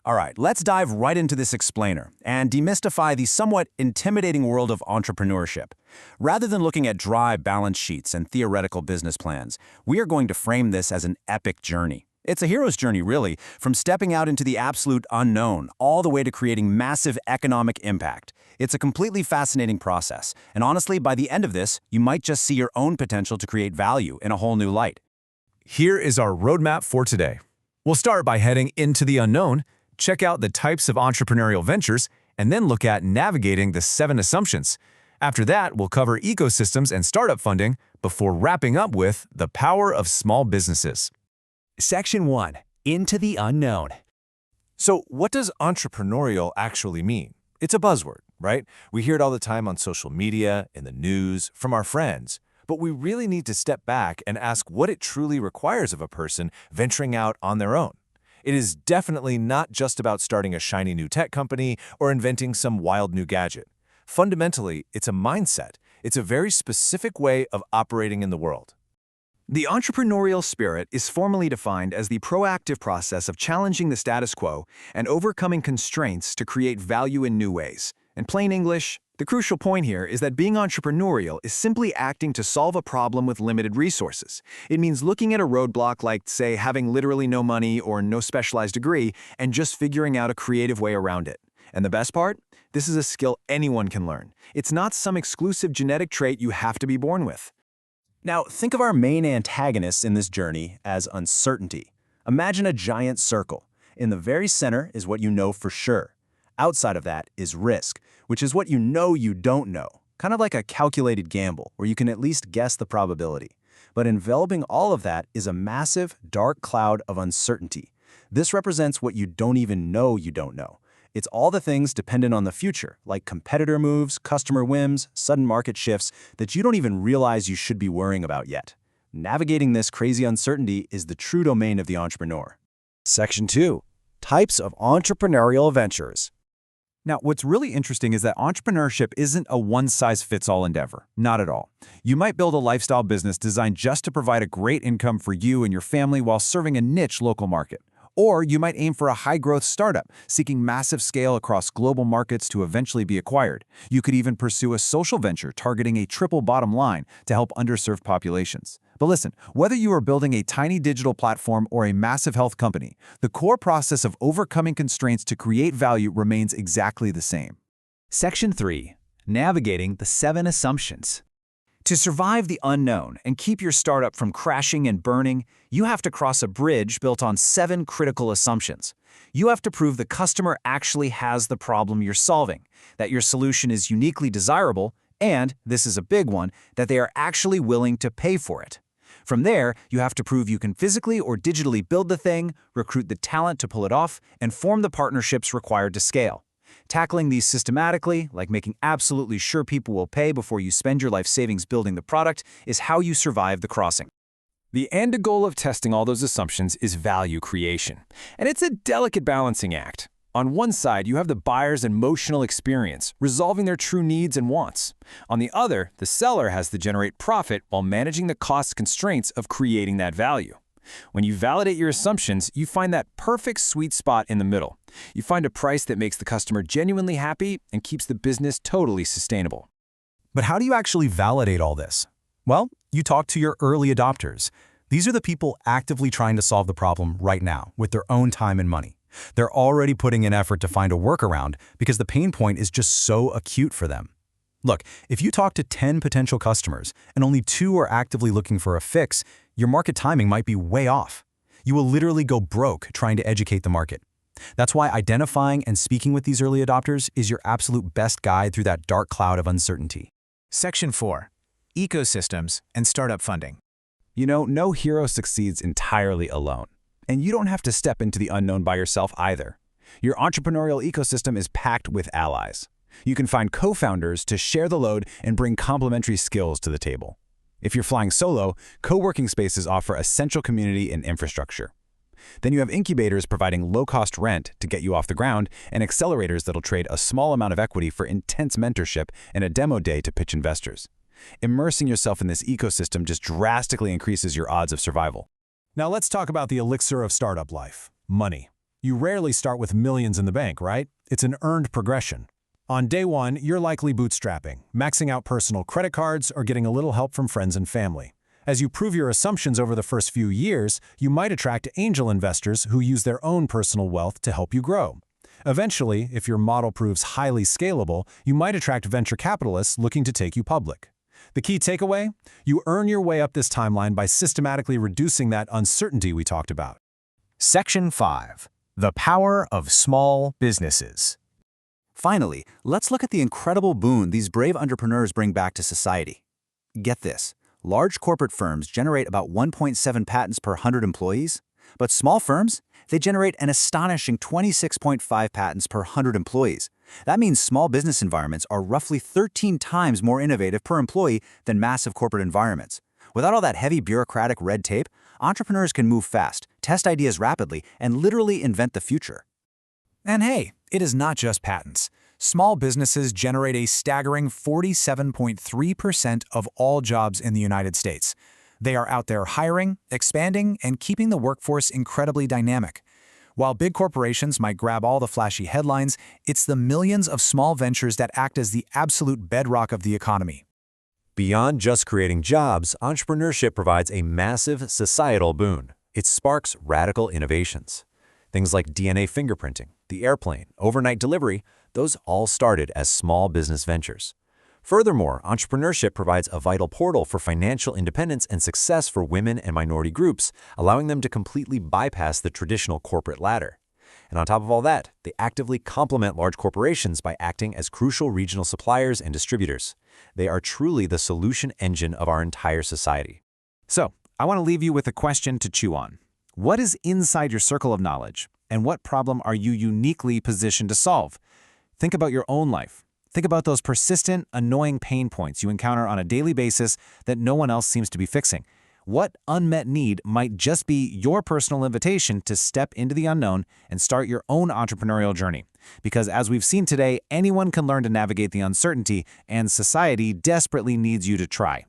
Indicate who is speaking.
Speaker 1: All right, let's dive right into this explainer and demystify the somewhat intimidating world of entrepreneurship. Rather than looking at dry balance sheets and theoretical business plans, we are going to frame this as an epic journey. It's a hero's journey, really, from stepping out into the absolute unknown all the way to creating massive economic impact. It's a completely fascinating process, and honestly, by the end of this, you might just see your own potential to create value in a whole new light.
Speaker 2: Here is our roadmap for today. We'll start by heading into the unknown, check out the types of entrepreneurial ventures, and then look at navigating the 7 assumptions. After that, we'll cover ecosystems and startup funding before wrapping up with the power of small businesses.
Speaker 1: Section 1. Into the unknown.
Speaker 3: So what does entrepreneurial actually mean? It's a buzzword, right? We hear it all the time on social media, in the news, from our friends. But we really need to step back and ask what it truly requires of a person venturing out on their own. It is definitely not just about starting a shiny new tech company or inventing some wild new gadget. Fundamentally, it's a mindset. It's a very specific way of operating in the world.
Speaker 1: The entrepreneurial spirit is formally defined as the proactive process of challenging the status quo and overcoming constraints to create value in new ways. In plain English, the crucial point here is that being entrepreneurial is simply acting to solve a problem with limited resources. It means looking at a roadblock like, say, having literally no money or no specialized degree and just figuring out a creative way around it. And the best part? This is a skill anyone can learn. It's not some exclusive genetic trait you have to be born with. Now, think of our main antagonists in this journey as uncertainty. Imagine a giant circle. In the very center is what you know for sure. Outside of that is risk, which is what you don't know. Kind of like a calculated gamble, where you can at least guess the probability. But enveloping all of that is a massive, dark cloud of uncertainty. This represents what you don't even know you don't know. It's all the things dependent on the future, like competitor moves, customer whims, sudden market shifts that you don't even realize you should be worrying about yet. Navigating this crazy uncertainty is the true domain of the entrepreneur.
Speaker 4: Section 2. Types of entrepreneurial ventures.
Speaker 2: Now, what's really interesting is that entrepreneurship isn't a one-size-fits-all endeavor. Not at all. You might build a lifestyle business designed just to provide a great income for you and your family while serving a niche local market. Or you might aim for a high-growth startup, seeking massive scale across global markets to eventually be acquired. You could even pursue a social venture targeting a triple bottom line to help underserved populations. But listen, whether you are building a tiny digital platform or a massive health company, the core process of overcoming constraints to create value remains exactly the same.
Speaker 1: Section 3. Navigating the 7 assumptions. To survive the unknown and keep your startup from crashing and burning, you have to cross a bridge built on 7 critical assumptions. You have to prove the customer actually has the problem you're solving, that your solution is uniquely desirable, and, this is a big one, that they are actually willing to pay for it. From there, you have to prove you can physically or digitally build the thing, recruit the talent to pull it off, and form the partnerships required to scale. Tackling these systematically, like making absolutely sure people will pay before you spend your life savings building the product, is how you survive the crossing.
Speaker 2: The end goal of testing all those assumptions is value creation. And it's a delicate balancing act. On one side, you have the buyer's emotional experience, resolving their true needs and wants. On the other, the seller has to generate profit while managing the cost constraints of creating that value. When you validate your assumptions, you find that perfect sweet spot in the middle. You find a price that makes the customer genuinely happy and keeps the business totally sustainable.
Speaker 4: But how do you actually validate all this? Well, you talk to your early adopters. These are the people actively trying to solve the problem right now with their own time and money. They're already putting in effort to find a workaround because the pain point is just so acute for them. Look, if you talk to 10 potential customers and only 2 are actively looking for a fix, your market timing might be way off. You will literally go broke trying to educate the market. That's why identifying and speaking with these early adopters is your absolute best guide through that dark cloud of uncertainty.
Speaker 5: Section 4. Ecosystems and startup funding.
Speaker 1: You know, no hero succeeds entirely alone. And you don't have to step into the unknown by yourself either. Your entrepreneurial ecosystem is packed with allies. You can find co-founders to share the load and bring complementary skills to the table. If you're flying solo, co-working spaces offer essential community and infrastructure. Then you have incubators providing low-cost rent to get you off the ground and accelerators that'll trade a small amount of equity for intense mentorship and a demo day to pitch investors. Immersing yourself in this ecosystem just drastically increases your odds of survival.
Speaker 3: Now let's talk about the elixir of startup life, money. You rarely start with millions in the bank, right? It's an earned progression. On day one, you're likely bootstrapping, maxing out personal credit cards, or getting a little help from friends and family. As you prove your assumptions over the first few years, you might attract angel investors who use their own personal wealth to help you grow. Eventually, if your model proves highly scalable, you might attract venture capitalists looking to take you public. The key takeaway? You earn your way up this timeline by systematically reducing that uncertainty we talked about.
Speaker 5: Section 5. The power of small businesses.
Speaker 2: Finally, let's look at the incredible boon these brave entrepreneurs bring back to society. Get this. Large corporate firms generate about 1.7 patents per 100 employees, but small firms, they generate an astonishing 26.5 patents per 100 employees. That means small business environments are roughly 13 times more innovative per employee than massive corporate environments. Without all that heavy bureaucratic red tape, entrepreneurs can move fast, test ideas rapidly, and literally invent the future.
Speaker 5: And hey, it is not just patents. Small businesses generate a staggering 47.3% of all jobs in the United States. They are out there hiring, expanding, and keeping the workforce incredibly dynamic. While big corporations might grab all the flashy headlines, it's the millions of small ventures that act as the absolute bedrock of the economy.
Speaker 3: Beyond just creating jobs, entrepreneurship provides a massive societal boon. It sparks radical innovations. Things like DNA fingerprinting, the airplane, overnight delivery, those all started as small business ventures. Furthermore, entrepreneurship provides a vital portal for financial independence and success for women and minority groups, allowing them to completely bypass the traditional corporate ladder. And on top of all that, they actively complement large corporations by acting as crucial regional suppliers and distributors. They are truly the solution engine of our entire society.
Speaker 2: So, I want to leave you with a question to chew on. What is inside your circle of knowledge, and what problem are you uniquely positioned to solve? Think about your own life. Think about those persistent, annoying pain points you encounter on a daily basis that no one else seems to be fixing. What unmet need might just be your personal invitation to step into the unknown and start your own entrepreneurial journey? Because as we've seen today, anyone can learn to navigate the uncertainty, and society desperately needs you to try.